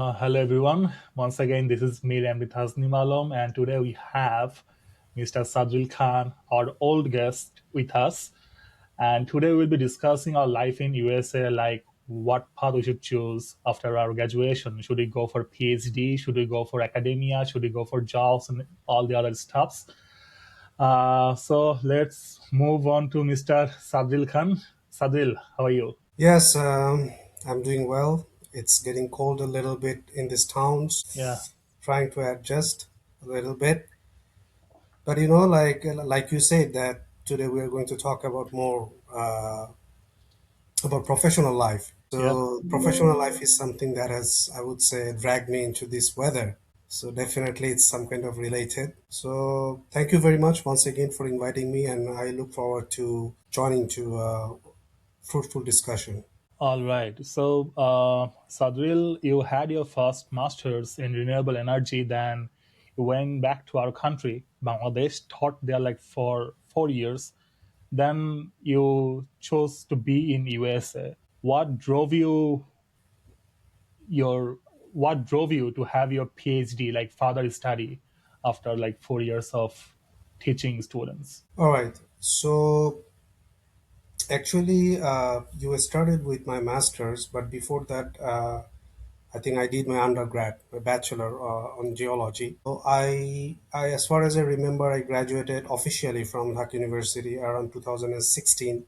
Hello everyone. Once again, this is me, Tasnim, and today we have Mr. Sadril Khan, our old guest, with us. And today we'll be discussing our life in USA, like what path we should choose after our graduation. Should we go for PhD? Should we go for academia? Should we go for jobs and all the other stuffs? So let's move on to Mr. Sadril Khan. Sadril, how are you? Yes, I'm doing well. It's getting cold a little bit in this town, Yeah. trying to adjust a little bit. But like you said, that today we are going to talk about more about professional life. Yeah. So professional life is something that has, I would say, dragged me into this weather. So definitely, it's some kind of related. So thank you very much once again for inviting me, and I look forward to joining to a fruitful discussion. All right. So, Sadril, you had your first master's in renewable energy, then you went back to our country, Bangladesh, taught there like for 4 years. Then you chose to be in USA. What drove you your what drove you to have your PhD, like further study after like 4 years of teaching students? All right. So actually, you started with my master's, but before that, I think I did my undergrad, my bachelor on geology. So as far as I remember, I graduated officially from that university around 2016,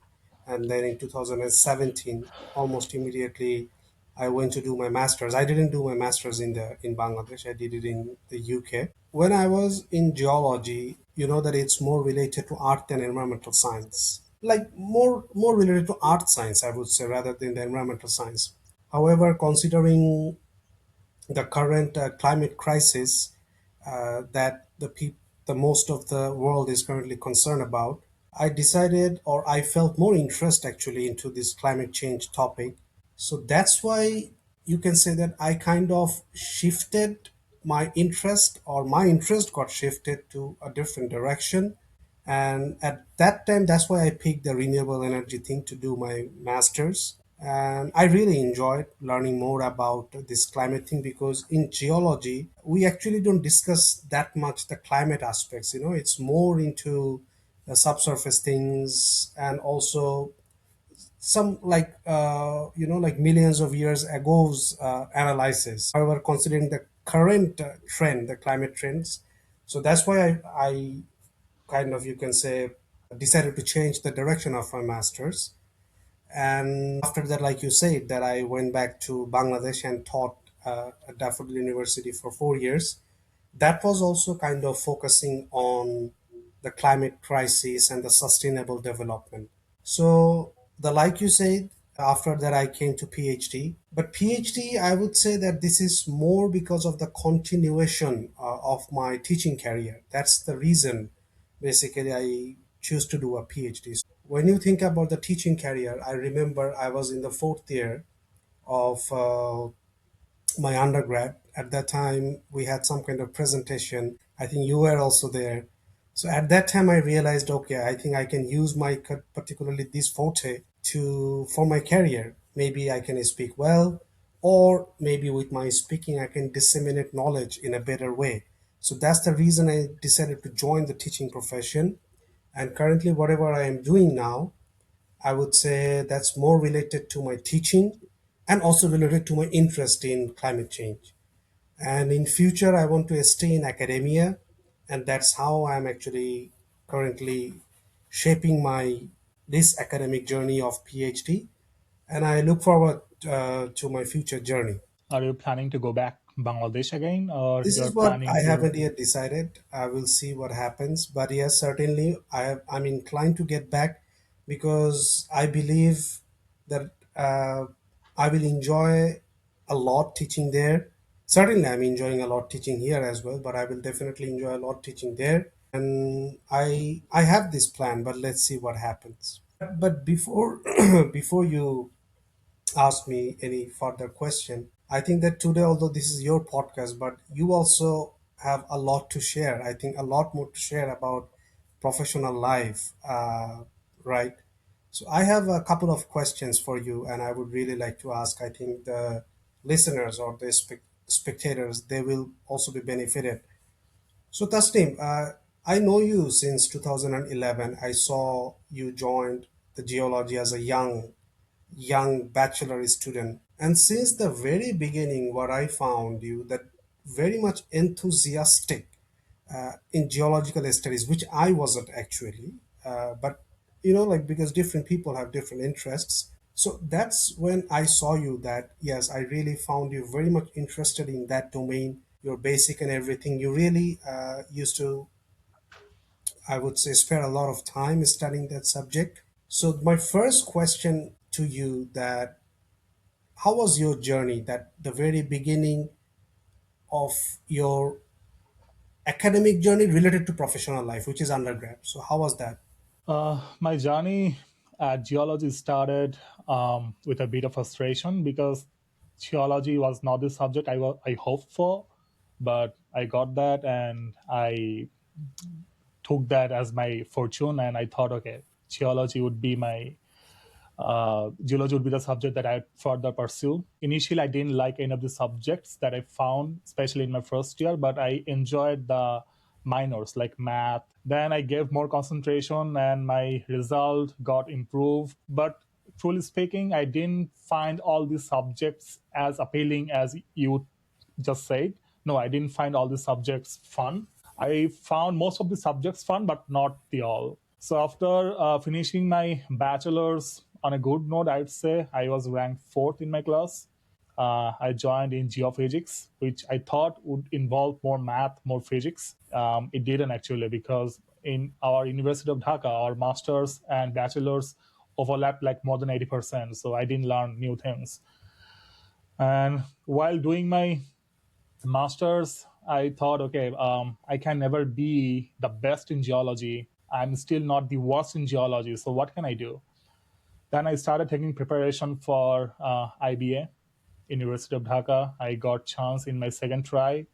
and then in 2017, almost immediately, I went to do my master's. I didn't do my master's in Bangladesh. I did it in the UK. When I was in geology, you know that it's more related to art than environmental science. Like more related to art science, I would say, rather than the environmental science. However, considering the current climate crisis that the most of the world is currently concerned about, I decided, or I felt more interest actually into this climate change topic. So that's why you can say that I kind of shifted my interest, or my interest got shifted to a different direction. And at that time, that's why I picked the renewable energy thing to do my master's. And I really enjoyed learning more about this climate thing, because in geology, we actually don't discuss that much the climate aspects. It's more into the subsurface things, and also some like millions of years ago's analysis. However, considering the current trend, the climate trends, so that's why I kind of, you can say, decided to change the direction of my masters. And after that, like you said, that I went back to Bangladesh and taught at Daffodil University for 4 years. That was also kind of focusing on the climate crisis and the sustainable development. So the like you said, after that I came to PhD. But PhD, I would say that this is more because of the continuation of my teaching career. That's the reason basically I choose to do a PhD. When you think about the teaching career, I remember I was in the fourth year of my undergrad. At that time, we had some kind of presentation. I think you were also there. So at that time, I realized, okay, I think I can use my particularly this forte to for my career. Maybe I can speak well, or maybe with my speaking, I can disseminate knowledge in a better way. So that's the reason I decided to join the teaching profession. And currently, whatever I am doing now, I would say that's more related to my teaching, and also related to my interest in climate change. And in future, I want to stay in academia, and that's how I'm actually currently shaping my this academic journey of PhD. And I look forward to my future journey. Are you planning to go back Bangladesh again, or This you're is what planning I to? haven't yet decided. I will see what happens. But yes, certainly I'm inclined to get back, because I believe that I will enjoy a lot teaching there. Certainly, I'm enjoying a lot teaching here as well, but I will definitely enjoy a lot teaching there. And I have this plan, but let's see what happens. But before before you ask me any further question, I think that today, although this is your podcast, but you also have a lot to share. I think a lot more to share about professional life, right? So I have a couple of questions for you, and I would really like to ask, I think, the listeners or the spectators, they will also be benefited. So Tasnim, I know you since 2011. I saw you joined the geology as a young bachelor student. And since the very beginning, what I found you that very much enthusiastic in geological studies, which I wasn't actually, but like because different people have different interests. So that's when I saw you that yes, I really found you very much interested in that domain, your basic and everything. You really used to, I would say, spend a lot of time studying that subject. So my first question to you that how was your journey that the very beginning of your academic journey related to professional life, which is undergrad? So how was that? My journey at geology started with a bit of frustration because geology was not the subject I hoped for, but I got that and I took that as my fortune. And I thought, okay, geology would be my geology would be the subject that I further pursue. Initially, I didn't like any of the subjects that I found, especially in my first year, but I enjoyed the minors like math. Then I gave more concentration and my result got improved. But truly speaking, I didn't find all these subjects as appealing as you just said. No, I didn't find all the subjects fun. I found most of the subjects fun, but not the all. So after finishing my bachelor's on a good note, I'd say I was ranked fourth in my class. I joined in geophysics, which I thought would involve more math, more physics. It didn't actually, because in our University of Dhaka, our masters and bachelors overlapped like more than 80%. So I didn't learn new things. And while doing my masters, I thought, okay, I can never be the best in geology. I'm still not the worst in geology. So what can I do? Then I started taking preparation for IBA, University of Dhaka. I got chance in my second try.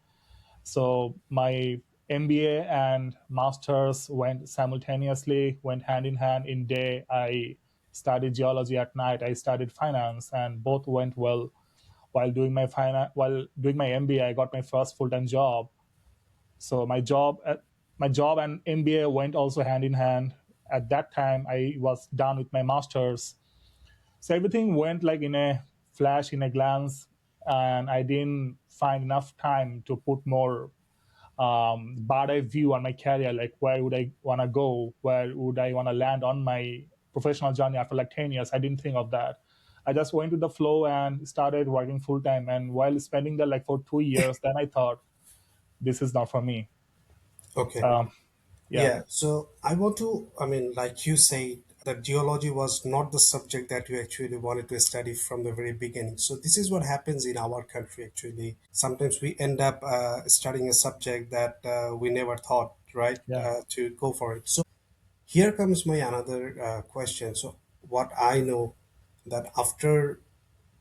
So my MBA and masters went simultaneously, went hand in hand. In day, I studied geology. At night, I studied finance, and both went well. While doing my MBA, I got my first full time job. So my job and MBA went also hand in hand. At that time, I was done with my masters, so everything went like in a flash, in a glance, and I didn't find enough time to put more bird eye view on my career. Like where would I want to go? Where would I want to land on my professional journey after like 10 years? I didn't think of that. I just went with the flow and started working full time. And while spending there like for 2 years, then I thought this is not for me. Okay. Um, yeah, Yeah. So I want to, I mean, like you said, that geology was not the subject that you actually wanted to study from the very beginning. So this is what happens in our country actually. Sometimes we end up studying a subject that we never thought, right, yeah. to go for it. So here comes my another question. So what I know that after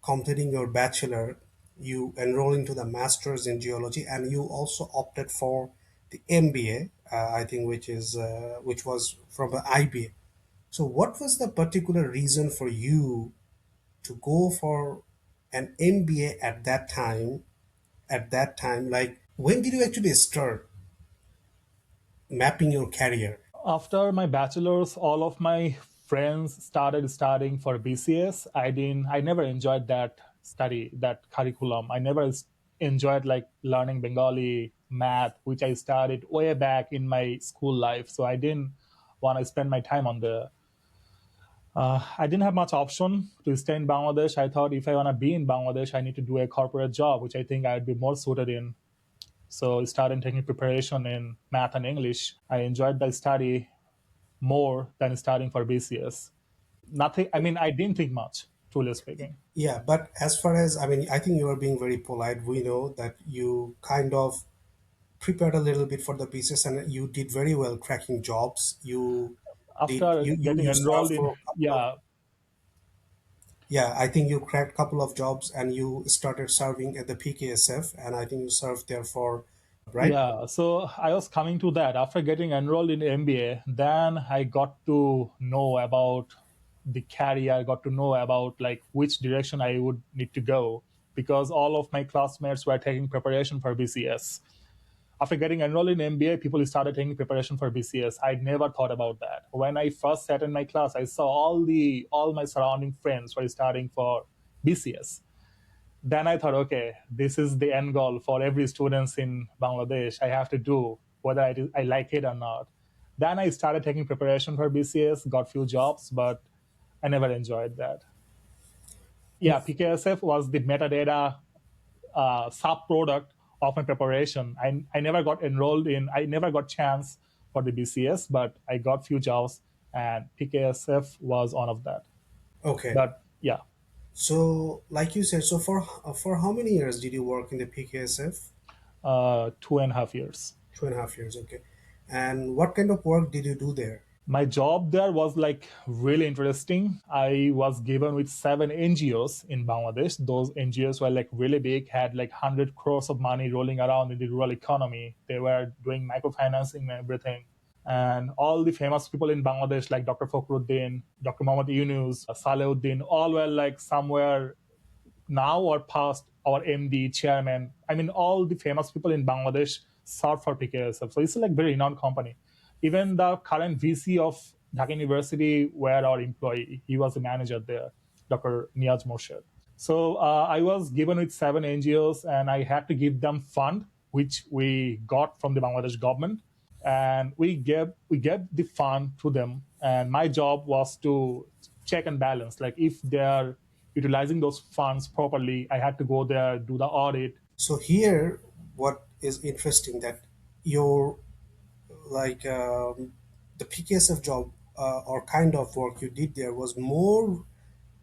completing your bachelor, you enroll into the masters in geology, and you also opted for the MBA, I think, which was from the IBA. So, what was the particular reason for you to go for an MBA at that time? At that time, like when did you actually start mapping your career? After my bachelor's, all of my friends started studying for BCS. I never enjoyed that study, that curriculum. I never enjoyed like learning Bengali, math, which I started way back in my school life. So I didn't want to spend my time on the. I didn't have much option to stay in Bangladesh. I thought if I want to be in Bangladesh, I need to do a corporate job, which I think I'd be more suited in. So I started taking preparation in math and English. I enjoyed the study more than studying for BCS. Nothing. I mean, I didn't think much, truly speaking. Yeah, but as far as, I mean, I think you are being very polite. We know that you kind of prepared a little bit for the pieces and you did very well cracking jobs. You did After getting you served enrolled in, for a couple of, yeah, yeah, I think you cracked a couple of jobs and you started serving at the PKSF, and I think you served there for right. yeah. So I was coming to that. After getting enrolled in MBA, then I got to know about the career. I got to know about like which direction I would need to go. because all of my classmates were taking preparation for BCS. After getting enrolled in MBA, people started taking preparation for BCS. I never thought about that. When I first sat in my class, I saw all my surrounding friends were studying for BCS. Then I thought, okay, this is the end goal for every student in Bangladesh. I have to do whether I like it or not. Then I started taking preparation for BCS, got few jobs, but I never enjoyed that. Yeah, PKSF was the metadata sub product of my preparation. I never got enrolled in, I never got chance for the BCS, but I got few jobs and PKSF was one of that. Okay. But yeah, So, like you said, so for how many years did you work in the PKSF? 2.5 years. 2.5 years. Okay. And what kind of work did you do there? My job there was like really interesting. I was given with 7 NGOs in Bangladesh. Those NGOs were like really big, had like 100 crores of money rolling around in the rural economy. They were doing microfinancing and everything. And all the famous people in Bangladesh, like Dr. Fakhruddin, Dr. Mohammad Yunus, Saleuddin, all were like somewhere now or past our MD, chairman. I mean, all the famous people in Bangladesh serve for PKSF. So it's like very renowned company. Even the current VC of Dhaka University were our employee. He was the manager there, Dr. Niaz Morshed. So I was given with 7 NGOs and I had to give them fund, which we got from the Bangladesh government. And we gave the fund to them. And my job was to check and balance. Like if they're utilizing those funds properly, I had to go there, do the audit. So here, what is interesting that your like the PKSF job or kind of work you did there was more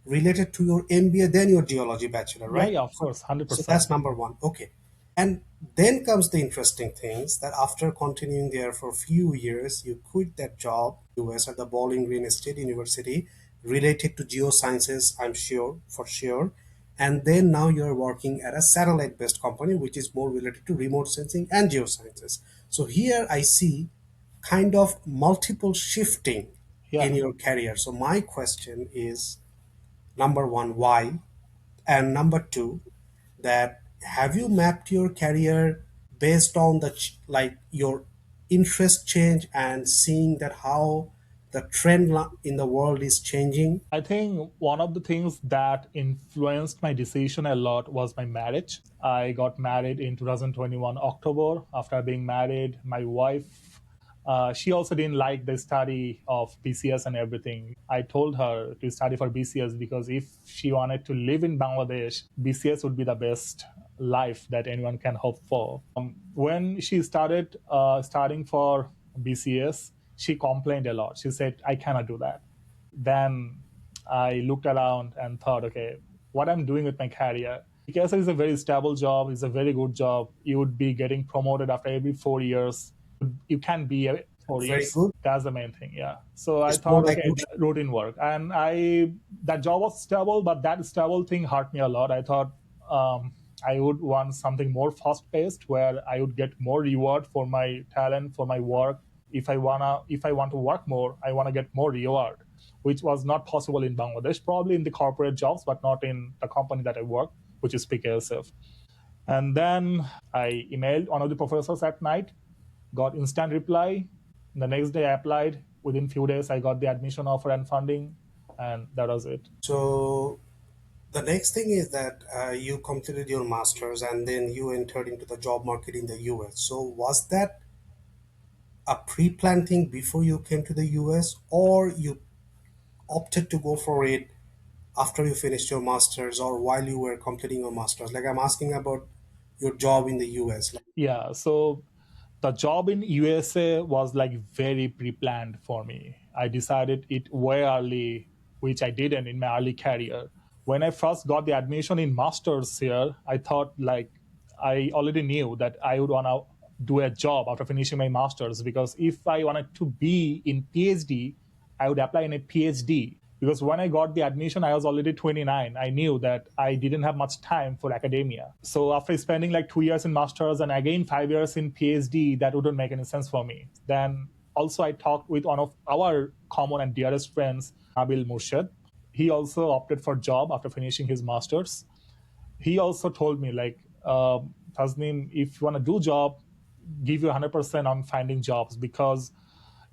related to your MBA than your geology bachelor, Yeah, right? yeah, of course, So that's 100%. number one. Okay. And then comes the interesting things that after continuing there for a few years, you quit that job US at the Bowling Green State University related to geosciences, I'm sure, for sure. And then now you're working at a satellite based company, which is more related to remote sensing and geosciences. So here I see kind of multiple shifting in Yeah, your career. So my question is number one, why? And number two, that have you mapped your career based on the like your interest change and seeing that how the trend in the world is changing? I think one of the things that influenced my decision a lot was my marriage. I got married in 2021 October. After being married, my wife, she also didn't like the study of BCS and everything. I told her to study for BCS because if she wanted to live in Bangladesh, BCS would be the best life that anyone can hope for. When she started studying for BCS, she complained a lot. She said, I cannot do that. Then I looked around and thought, okay, what I'm doing with my career. Because it's a very stable job, it's a very good job. You would be getting promoted after every 4 years. You can be 4 Very years. good. That's the main thing, yeah. So I It's more thought, like okay, routine work, and that job was stable, but that stable thing hurt me a lot. I thought I would want something more fast paced, where I would get more reward for my talent, for my work. If I want to work more, I want to get more reward, which was not possible in Bangladesh, probably in the corporate jobs, but not in the company that I work, which is PKSF. And then I emailed one of the professors at night, got instant reply. The next day I applied. Within few days I got the admission offer and funding, and that was it. so. The next thing is that you completed your masters and then you entered into the job market in the US. So was that a pre-planned thing before you came to the US, or you opted to go for it after you finished your masters or while you were completing your masters? Like I'm asking about your job in the US. Like, Yeah, so the job in USA was like very pre-planned for me. I decided it way early, which I didn't in my early career. When I first got the admission in masters here, I thought like I already knew that I would want to do a job after finishing my masters, because if I wanted to be in PhD, I would apply in a PhD. Because when I got the admission, I was already 29. I knew that I didn't have much time for academia. So after spending like 2 years in masters and again 5 years in PhD, that wouldn't make any sense for me. Then also I talked with one of our common and dearest friends, Nabil Murshid. He also opted for job after finishing his masters. he also told me like, Tasnim, if you want to do job, give you 100% on finding jobs, because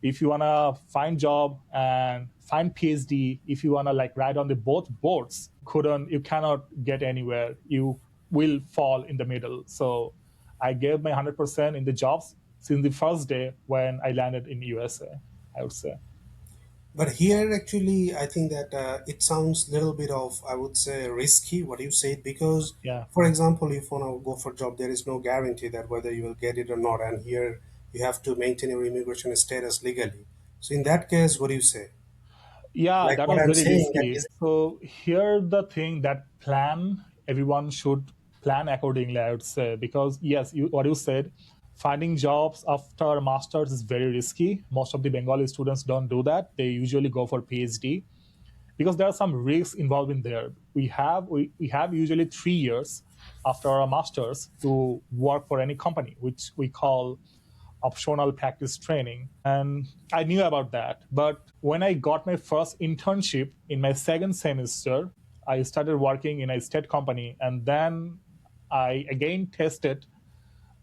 if you want to find job and find PhD, if you want to like ride on the both boats, you cannot get anywhere. You will fall in the middle. So I gave my 100% in the jobs since the first day when I landed in USA, I would say. But here, actually, I think that it sounds a little bit of, I would say, risky what you said, because, Yeah. for example, if you want to go for a job, there is no guarantee that whether you will get it or not. And here, you have to maintain your immigration status legally. So, in that case, what do you say? Yeah, Like that what was I'm very saying, that risky. is, So here the thing that plan, everyone should plan accordingly, I would say, because yes, what you said, finding jobs after masters is very risky. Most of the Bengali students don't do that. They usually go for PhD because there are some risks involved in there. We have usually 3 years after our masters to work for any company, which we call optional practice training. And I knew about that. But when I got my first internship in my second semester, I started working in a state company. And then I again tested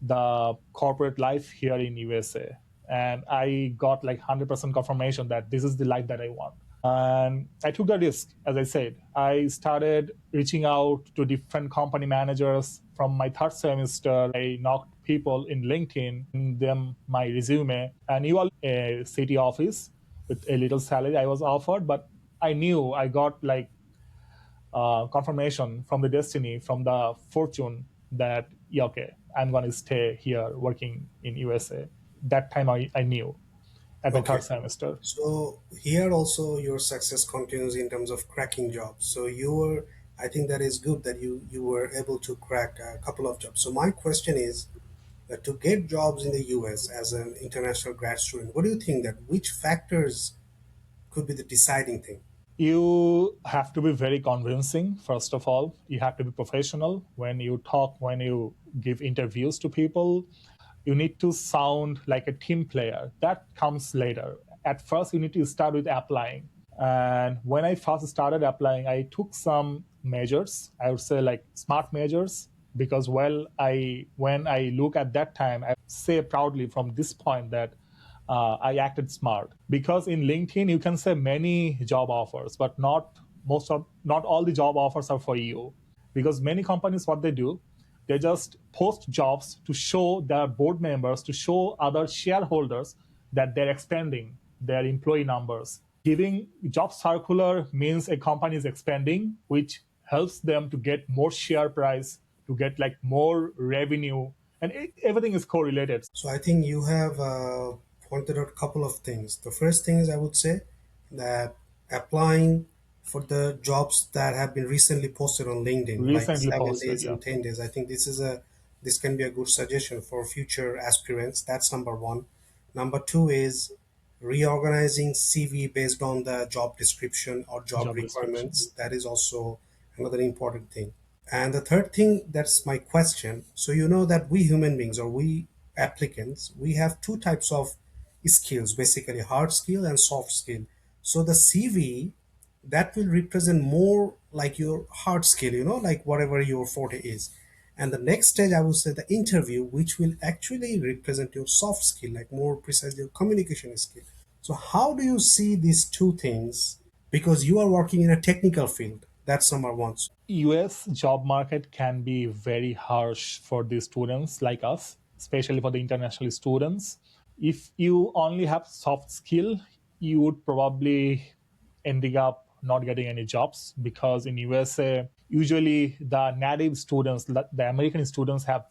the corporate life here in USA. And I got like 100% confirmation that this is the life that I want. And I took the risk. As I said, I started reaching out to different company managers from my third semester. I knocked people in LinkedIn, in them my resume, and you all a city office with a little salary I was offered. But I knew I got like confirmation from the destiny, from the fortune that yeah, okay, I'm going to stay here working in USA. That time I knew at my okay. third semester. So, here also your success continues in terms of cracking jobs. So, you were, I think that is good that you were able to crack a couple of jobs. So, my question is, that to get jobs in the US as an international grad student, what do you think that which factors could be the deciding thing? You have to be very convincing. First of all, you have to be professional when you talk, when you give interviews to people. You need to sound like a team player. That comes later. At first, you need to start with applying. And when I first started applying, I took some measures, I would say like smart measures, because when I look at that time, I say proudly from this point that I acted smart. Because in LinkedIn you can say many job offers, but not all the job offers are for you. Because many companies, what they do, they just post jobs to show their board members, to show other shareholders that they're expanding their employee numbers. Giving job circular means a company is expanding, which helps them to get more share price, to get like more revenue, and everything is correlated. So I think you have pointed out a couple of things. The first thing is I would say that applying for the jobs that have been recently posted on LinkedIn, like Recently seven posted, days yeah. and 10 days. I think this can be a good suggestion for future aspirants. That's number one. Number two is reorganizing CV based on the job description or job Job description. requirements. That is also another important thing. And the third thing, that's my question. So you know that we human beings or we applicants, we have two types of skills, basically hard skill and soft skill. So the CV that will represent more like your hard skill, like whatever your forte is. And the next stage, I would say the interview, which will actually represent your soft skill, like more precisely your communication skill. So how do you see these two things? Because you are working in a technical field. That's number one. US job market can be very harsh for the students like us, especially for the international students. If you only have soft skill, you would probably ending up not getting any jobs, because in USA usually the native students, the American students, have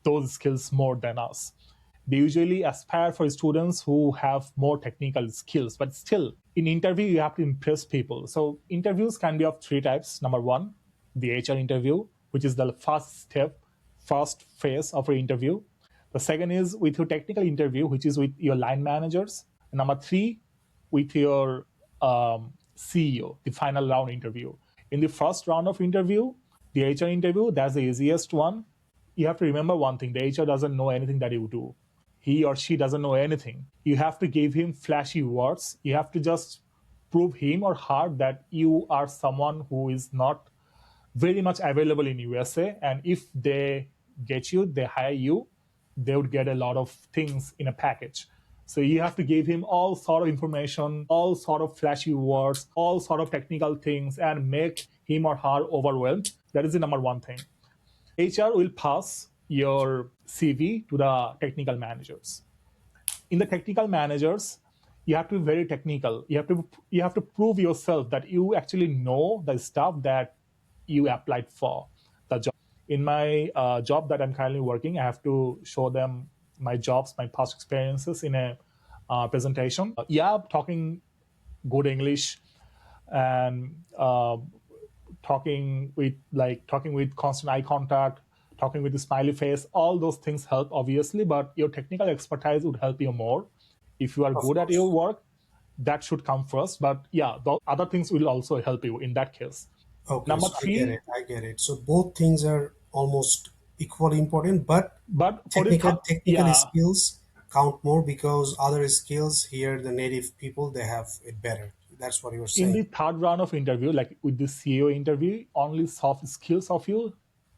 those skills more than us. They usually aspire for students who have more technical skills, but still in interview you have to impress people. So interviews can be of three types. Number one, the HR interview, which is the first phase of an interview. The second is with your technical interview, which is with your line managers. And number three, with your CEO, the final round interview. In the first round of interview, the HR interview, that's the easiest one. You have to remember one thing: the HR doesn't know anything that you do. He or she doesn't know anything. You have to give him flashy words. You have to just prove him or her that you are someone who is not very much available in USA. And if they get you, they hire you, they would get a lot of things in a package. So you have to give him all sort of information, all sort of flashy words, all sort of technical things, and make him or her overwhelmed. That is the number one thing. HR will pass your CV to the technical managers. In the technical managers, you have to be very technical. You have to prove yourself that you actually know the stuff that you applied for the job. In my job that I'm currently working, I have to show them my jobs, my past experiences in a presentation. Yeah, talking good English and talking with constant eye contact, talking with the smiley face, all those things help obviously, but your technical expertise would help you more. If you are Of good at your course. work, that should come first, but yeah, the other things will also help you in that case. Okay, Number so I get three, it. I get it. So both things are almost equally important, but but for the technical yeah, skills count more because other skills here, the native people, they have it better. That's what you're in saying. the third round of interview, like with the CEO interview, only soft skills of you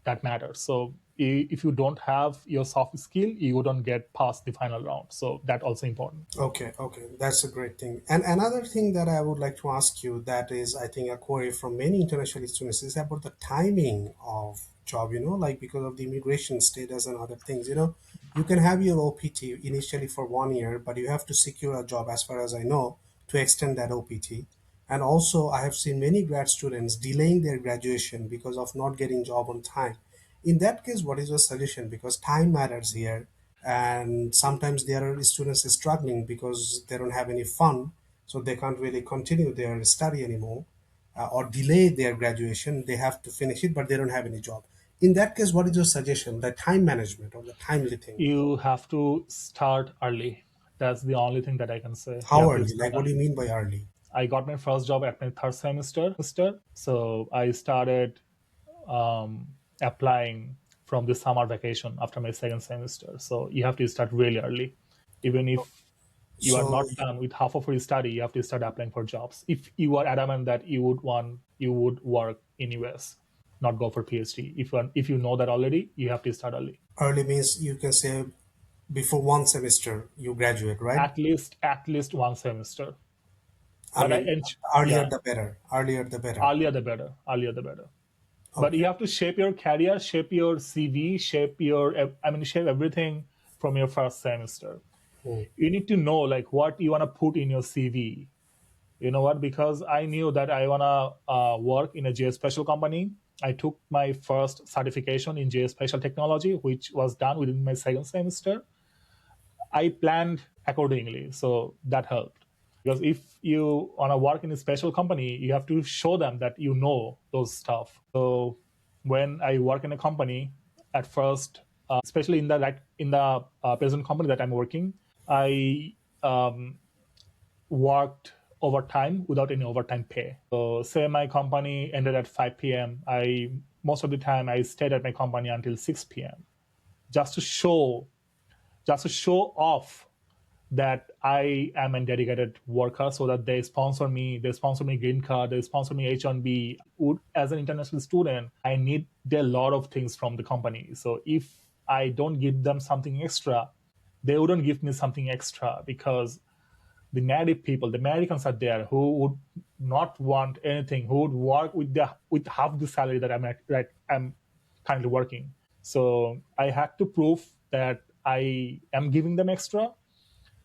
that matters. So if you don't have your soft skill, you wouldn't get past the final round. So that also important. Okay, okay, that's a great thing. And another thing that I would like to ask you that is, I think, a query from many international students is about the timing of job, like because of the immigration status and other things, you can have your OPT initially for 1 year, but you have to secure a job, as far as I know, to extend that OPT. And also, I have seen many grad students delaying their graduation because of not getting job on time. In that case, what is your suggestion? Because time matters here, and sometimes there are students struggling because they don't have any fund, so they can't really continue their study anymore, or delay their graduation. They have to finish it, but they don't have any job. In that case, what is your suggestion? The time management or the timely thing? You have to start early. That's the only thing that I can say. You How have to early? start Like, what do you early. mean by early? I got my first job at my third semester. So I started applying from the summer vacation after my second semester. So you have to start really early. Even if you are So not done with half of your study, you have to start applying for jobs. If you are adamant that you would work in US, not go for PhD. If you know that already, you have to start early. early means you can say before one semester you graduate, right? At least one semester. I But mean, yeah, earlier the better. Earlier the better. earlier the better. Earlier the better. But Okay. you have to shape your career, shape your CV, shape everything from your first semester. Hmm. You need to know like what you want to put in your CV. You know what? Because I knew that I want to work in a geospatial company. I took my first certification in geospatial technology, which was done within my second semester. I planned accordingly, so that helped. Because if you want to work in a special company, you have to show them that you know those stuff. So when I work in a company, at first, especially in the present company that I'm working, I worked overtime without any overtime pay. So say my company ended at 5 p.m. I most of the time I stayed at my company until 6 p.m. just to show just to show off that I am a dedicated worker, so that they sponsor me green card, they sponsor me H1B. As an international student, I need a lot of things from the company. So if I don't give them something extra, they wouldn't give me something extra because the native people, the Americans are there who would not want anything, who would work with half the salary that I'm currently working. So I had to prove that I am giving them extra,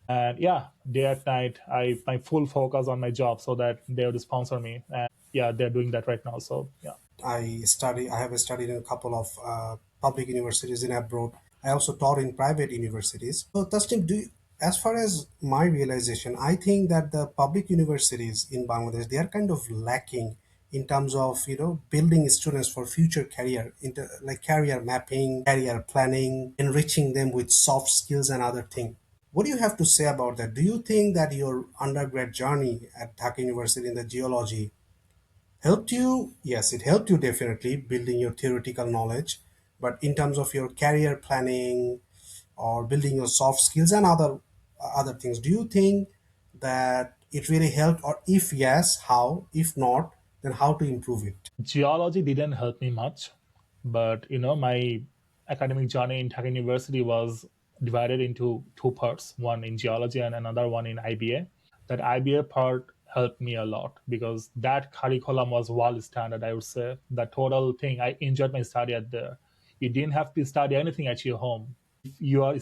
and yeah, day and night I my full focus on my job so that they would sponsor me, and yeah, they're doing that right now. So yeah. I have studied in a couple of public universities in abroad. I also taught in private universities. So Tasnim, as far as my realization, I think that the public universities in Bangladesh, they are kind of lacking in terms of building students for future career, into like career mapping, career planning, enriching them with soft skills and other things. What do you have to say about that? Do you think that your undergrad journey at Dhaka University in the geology helped you? Yes, it helped you definitely building your theoretical knowledge, but in terms of your career planning or building your soft skills and other things, do you think that it really helped? Or if yes, how? If not, then how to improve it? Geology didn't help me much, but my academic journey in Dhaka University was divided into two parts, one in geology and another one in IBA. That IBA part helped me a lot because that curriculum was world standard, I would say. The total thing, I enjoyed my study at there. You didn't have to study anything at your home. If you are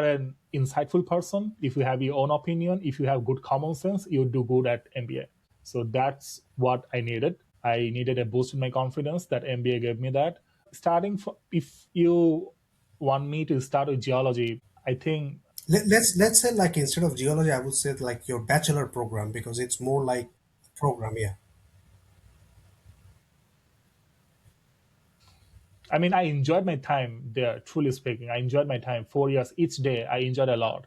an insightful person, if you have your own opinion, if you have good common sense, you do good at MBA. So that's what I needed. I needed a boost in my confidence. That MBA gave me that. If you want me to start with geology, I think. Let's say, like, instead of geology, I would say like your bachelor program, because it's more like program. Yeah. I mean, I enjoyed my time there. Truly speaking, I enjoyed my time. 4 years each day, I enjoyed a lot.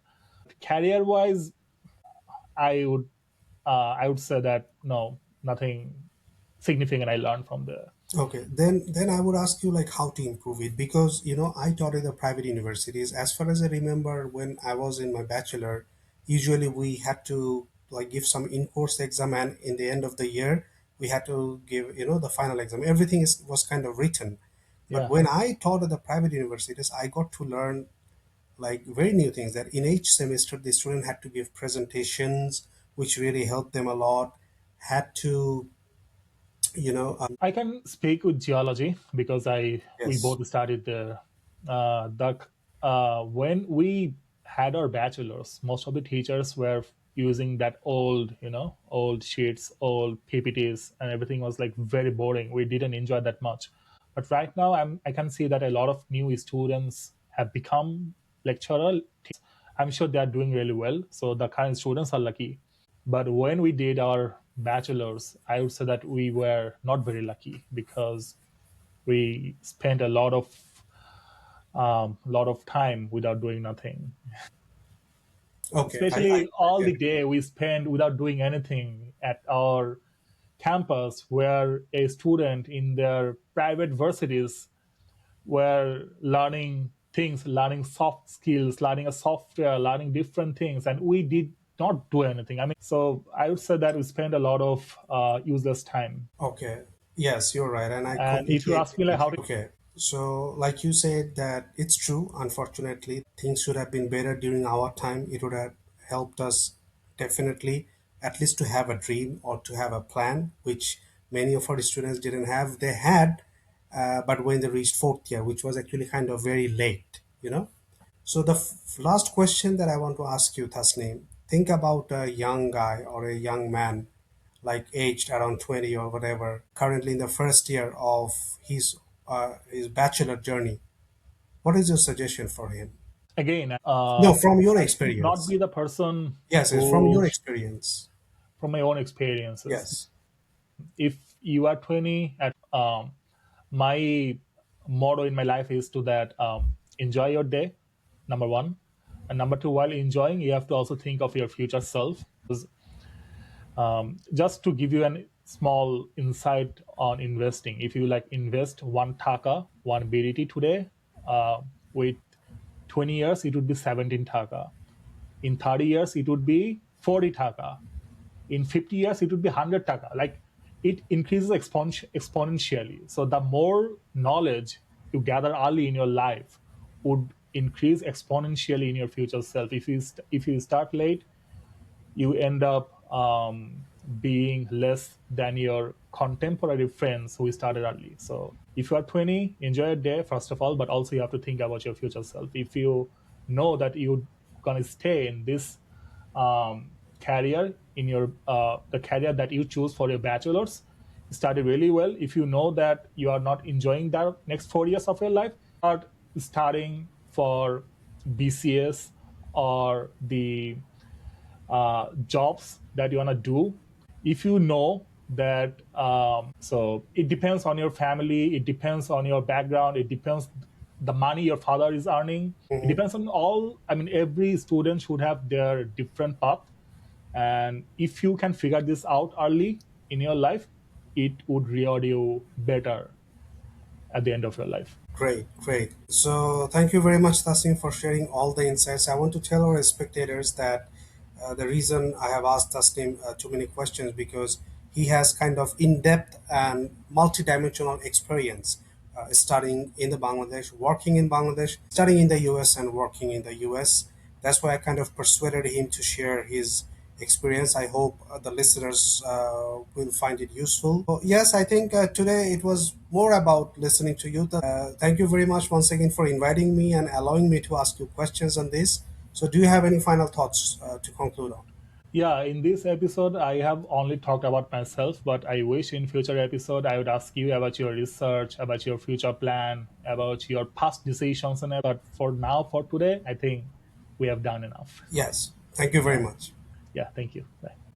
Career-wise, I would I would say that no, nothing significant I learned from there. Okay, then I would ask you like how to improve it, because I taught in the private universities. As far as I remember, when I was in my bachelor, usually we had to like give some in-course exam, and in the end of the year we had to give the final exam. Everything was kind of written. But Yeah, when I taught at the private universities, I got to learn like very new things, that in each semester the student had to give presentations, which really helped them a lot. Had to, I can speak with geology because I we yes. both studied there. The When we had our bachelors, most of the teachers were using that old sheets, old PPTs, and everything was like very boring. We didn't enjoy that much. But right now, I can see that a lot of new students have become lecturer. I'm sure they are doing really well. So the current students are lucky. But when we did our bachelor's, I would say that we were not very lucky because we spent a lot of time without doing nothing. Okay, Especially I all get the it. day we spent without doing anything at our campus, where a student in their private universities were learning things, learning soft skills, learning a software, learning different things, and we did not do anything. I mean, so I would say that we spent a lot of useless time. Okay. Yes, you're right, and I And if completely you agree ask me like with how you. Okay. So, like you said, that it's true. Unfortunately, things should have been better during our time. It would have helped us definitely, at least to have a dream or to have a plan, which many of our students didn't have. They had, but when they reached fourth year, which was actually kind of very late. So the last question that I want to ask you, Tasneem, think about a young guy or a young man, like aged around 20 or whatever, currently in the first year of his bachelor journey. What is your suggestion for him? again, No, from your I should not experience. be the person Yes, it's from who, your experience. from my own experiences. Yes. If you are 20, my motto in my life is to that enjoy your day, number one, and number two, while enjoying, you have to also think of your future self. Just to give you a small insight on investing, if you like invest one taka, one BDT today, with 20 years, it would be 17 taka. In 30 years, it would be 40 taka. In 50 years, it would be 100 taka. Like it increases exponentially. So the more knowledge you gather early in your life would increase exponentially in your future self. If you start late, you end up being less than your contemporary friends who started early. So if you are 20, enjoy a day, first of all, but also you have to think about your future self. If you know that you're going to stay in this career, in your the career that you choose for your bachelor's, study really well. If you know that you are not enjoying that next 4 years of your life, start studying for BCS or the jobs that you want to do. If you know that, so it depends on your family, it depends on your background, it depends the money your father is earning, it Hmm. depends on all. I mean, every student should have their different path, and if you can figure this out early in your life, it would reward you better at the end of your life. Great, great. So thank you very much, Tasim, for sharing all the insights. I want to tell our spectators that the reason I have asked Tasnim too many questions, because he has kind of in-depth and multidimensional experience studying in the Bangladesh, working in Bangladesh, studying in the US, and working in the US. That's why I kind of persuaded him to share his experience. I hope the listeners will find it useful. So, yes, I think today it was more about listening to you. Thank you very much once again for inviting me and allowing me to ask you questions on this. So, do you have any final thoughts to conclude on? Yeah, in this episode, I have only talked about myself, but I wish in future episode I would ask you about your research, about your future plan, about your past decisions, and but for now, for today, I think we have done enough. Yes. Thank you very Yeah, much. yeah. Thank you. Bye.